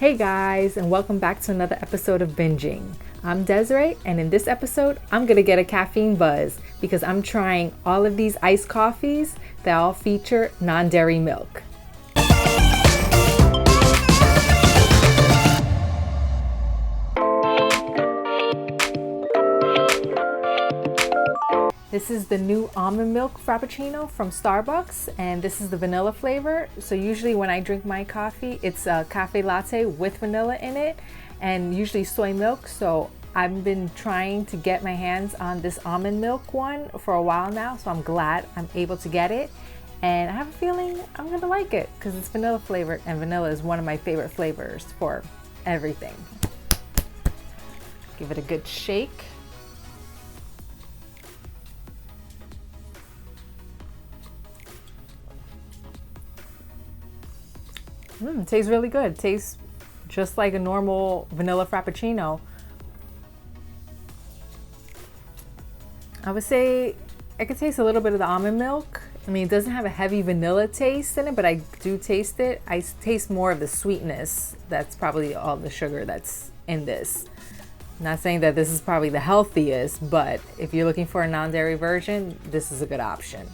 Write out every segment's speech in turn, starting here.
Hey guys, and welcome back to another episode of Binging. I'm Desiree, and in this episode, I'm gonna get a caffeine buzz because I'm trying all of these iced coffees that all feature non-dairy milk. This is the new almond milk frappuccino from Starbucks, and this is the vanilla flavor. So usually when I drink my coffee, it's a cafe latte with vanilla in it and usually soy milk. So I've been trying to get my hands on this almond milk one for a while now, so I'm glad I'm able to get it. And I have a feeling I'm gonna like it because it's vanilla flavored, and vanilla is one of my favorite flavors for everything. Give it a good shake. It tastes really good. It tastes just like a normal vanilla frappuccino. I would say I could taste a little bit of the almond milk. I mean, it doesn't have a heavy vanilla taste in it, but I do taste it. I taste more of the sweetness. That's probably all the sugar that's in this. I'm not saying that this is probably the healthiest, but if you're looking for a non-dairy version, this is a good option.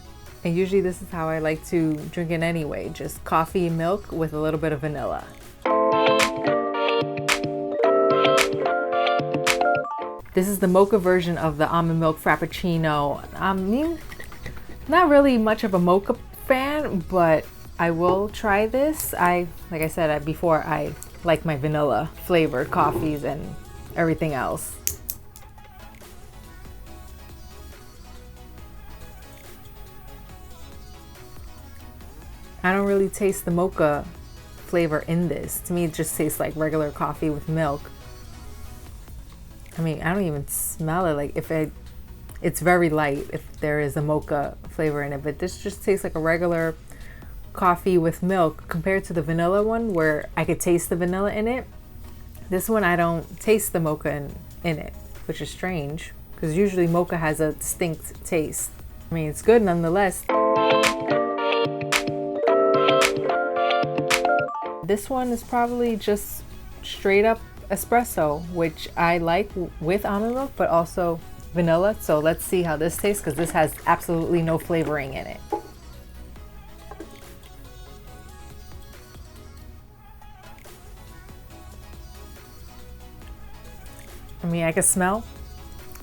And usually this is how I like to drink it anyway, just coffee and milk with a little bit of vanilla. This is the mocha version of the almond milk frappuccino. I mean, not really much of a mocha fan, but I will try this. Like I said before, I like my vanilla flavored coffees and everything else. I don't really taste the mocha flavor in this. To me, it just tastes like regular coffee with milk. I mean, I don't even smell it. Like it's very light if there is a mocha flavor in it, but this just tastes like a regular coffee with milk compared to the vanilla one where I could taste the vanilla in it. This one, I don't taste the mocha in it, which is strange because usually mocha has a distinct taste. I mean, it's good nonetheless. This one is probably just straight up espresso, which I like with almond milk, but also vanilla. So let's see how this tastes because this has absolutely no flavoring in it. I mean, I can smell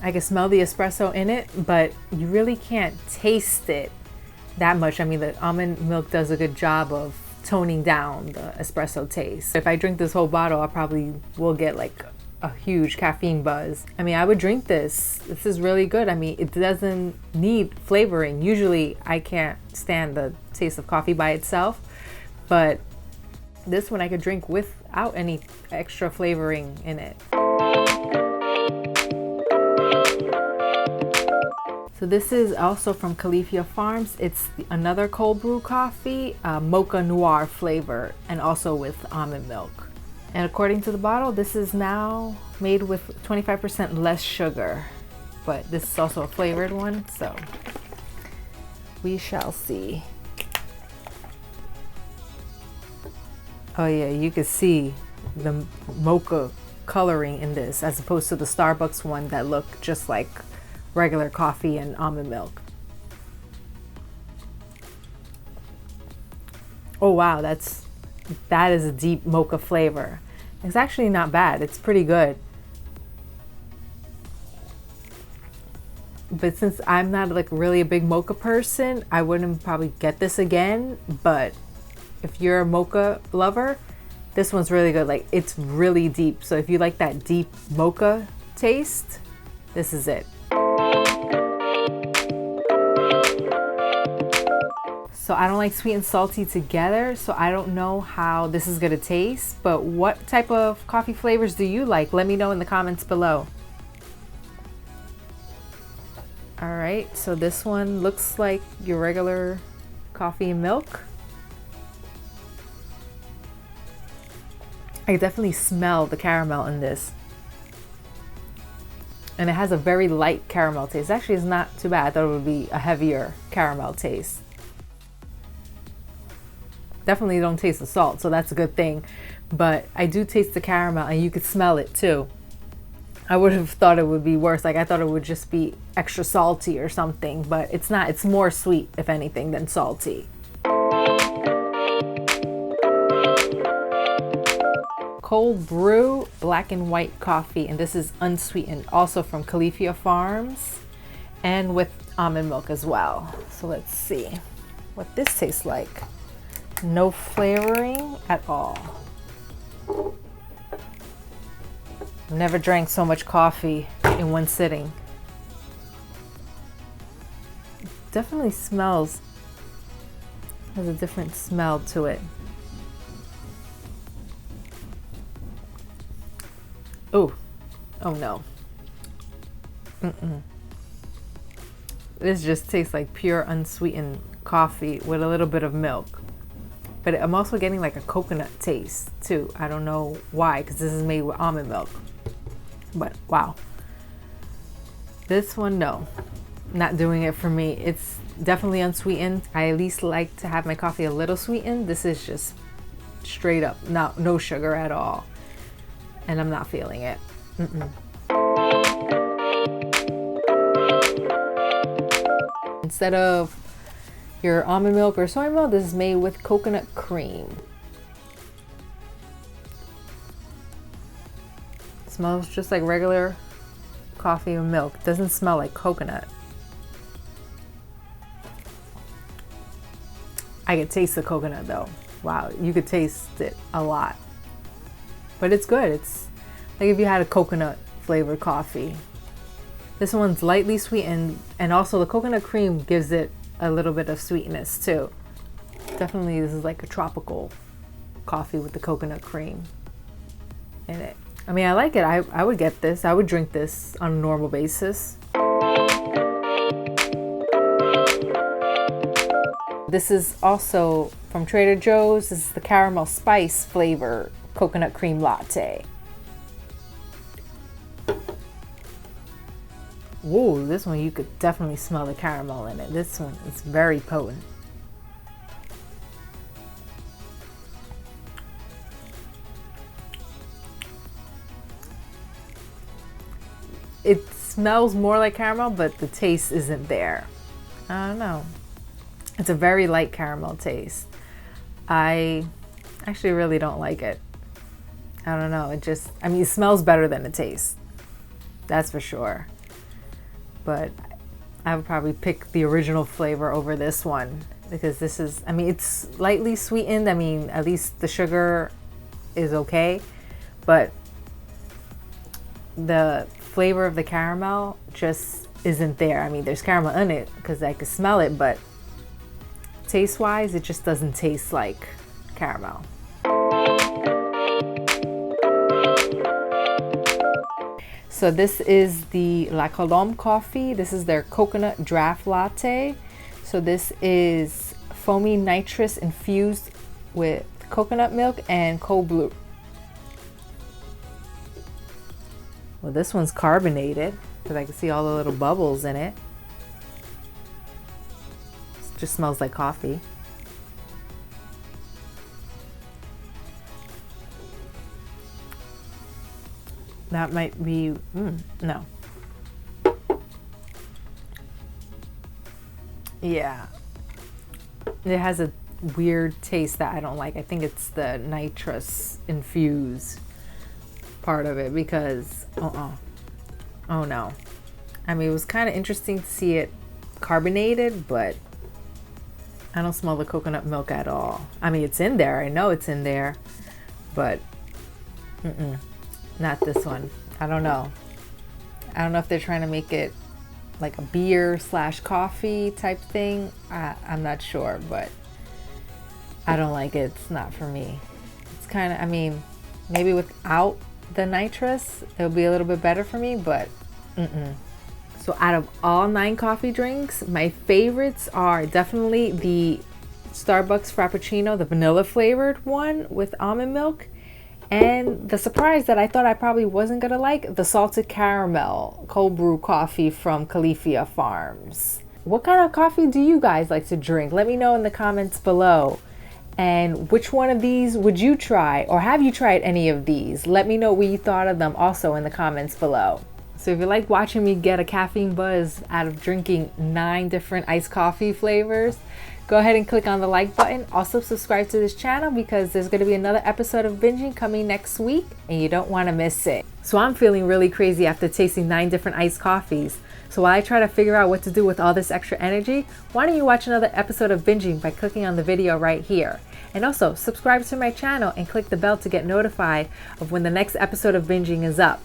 the espresso in it, but you really can't taste it that much. I mean, the almond milk does a good job of toning down the espresso taste. If I drink this whole bottle, I probably will get like a huge caffeine buzz. I mean, I would drink this. This is really good. I mean, it doesn't need flavoring. Usually I can't stand the taste of coffee by itself, but this one I could drink without any extra flavoring in it. So this is also from CALIFIA Farms. It's another cold brew coffee, mocha noir flavor, and also with almond milk. And according to the bottle, this is now made with 25% less sugar, but this is also a flavored one, so we shall see. Oh yeah, you can see the mocha coloring in this as opposed to the Starbucks one that look just like regular coffee and almond milk. Oh wow, that is a deep mocha flavor. It's actually not bad. It's pretty good. But since I'm not like really a big mocha person, I wouldn't probably get this again. But if you're a mocha lover, this one's really good. Like, it's really deep. So if you like that deep mocha taste, this is it. So I don't like sweet and salty together, so I don't know how this is gonna taste, but what type of coffee flavors do you like? Let me know in the comments below. All right, so this one looks like your regular coffee and milk. I definitely smell the caramel in this. And it has a very light caramel taste. Actually, it's not too bad. I thought it would be a heavier caramel taste. Definitely don't taste the salt, so that's a good thing. but I do taste the caramel, and you could smell it too. I would have thought it would be worse. Like I thought it would just be extra salty or something, but it's not. It's more sweet, if anything, than salty. Cold brew black and white coffee, and this is unsweetened, also from CALIFIA Farms, and with almond milk as well. So let's see what this tastes like. No flavoring at all. Never drank so much coffee in one sitting. Definitely smells, has a different smell to it. Oh, oh no. This just tastes like pure unsweetened coffee with a little bit of milk. But I'm also getting like a coconut taste too. I don't know why, because this is made with almond milk. But wow. This one, no. Not doing it for me. It's definitely unsweetened. I at least like to have my coffee a little sweetened. This is just straight up, no sugar at all. And I'm not feeling it. Instead of your almond milk or soy milk, this is made with coconut cream. It smells just like regular coffee and milk. It doesn't smell like coconut. I could taste the coconut though. Wow, you could taste it a lot. But it's good. It's like if you had a coconut flavored coffee. This one's lightly sweetened, and also the coconut cream gives it a little bit of sweetness too. Definitely this is like a tropical coffee with the coconut cream in it. I mean, I like it. I would get this. I would drink this on a normal basis. This is also from Trader Joe's. This is the caramel spice flavor coconut cream latte. Whoa, this one you could definitely smell the caramel in it. This one is very potent. It smells more like caramel, but the taste isn't there. I don't know. It's a very light caramel taste. I actually really don't like it. I don't know. It just, I mean, it smells better than it tastes. That's for sure. But I would probably pick the original flavor over this one, because this is, I mean, it's lightly sweetened. I mean, at least the sugar is okay, but the flavor of the caramel just isn't there. I mean, there's caramel in it because I could smell it, but taste-wise, it just doesn't taste like caramel. So this is the La Colombe coffee. This is their coconut draft latte. So this is foamy nitrous infused with coconut milk and cold brew. Well, this one's carbonated because I can see all the little bubbles in it. It just smells like coffee. That might be, no. Yeah. It has a weird taste that I don't like. I think it's the nitrous infused part of it because, oh no. I mean, it was kind of interesting to see it carbonated, but I don't smell the coconut milk at all. I mean, it's in there. I know it's in there, but not this one. I don't know. I don't know if they're trying to make it like a beer / coffee type thing. I'm not sure, but I don't like it. It's not for me. It's kind of, I mean, maybe without the nitrous, it'll be a little bit better for me, but So out of all 9 coffee drinks, my favorites are definitely the Starbucks Frappuccino, the vanilla flavored one with almond milk. And the surprise that I thought I probably wasn't gonna like, the salted caramel cold brew coffee from CALIFIA Farms. What kind of coffee do you guys like to drink? Let me know in the comments below. And which one of these would you try, or have you tried any of these? Let me know what you thought of them also in the comments below. So if you like watching me get a caffeine buzz out of drinking 9 different iced coffee flavors, go ahead and click on the like button. Also subscribe to this channel because there's going to be another episode of Binging coming next week and you don't want to miss it. So I'm feeling really crazy after tasting 9 different iced coffees. So while I try to figure out what to do with all this extra energy, why don't you watch another episode of Binging by clicking on the video right here. And also subscribe to my channel and click the bell to get notified of when the next episode of Binging is up.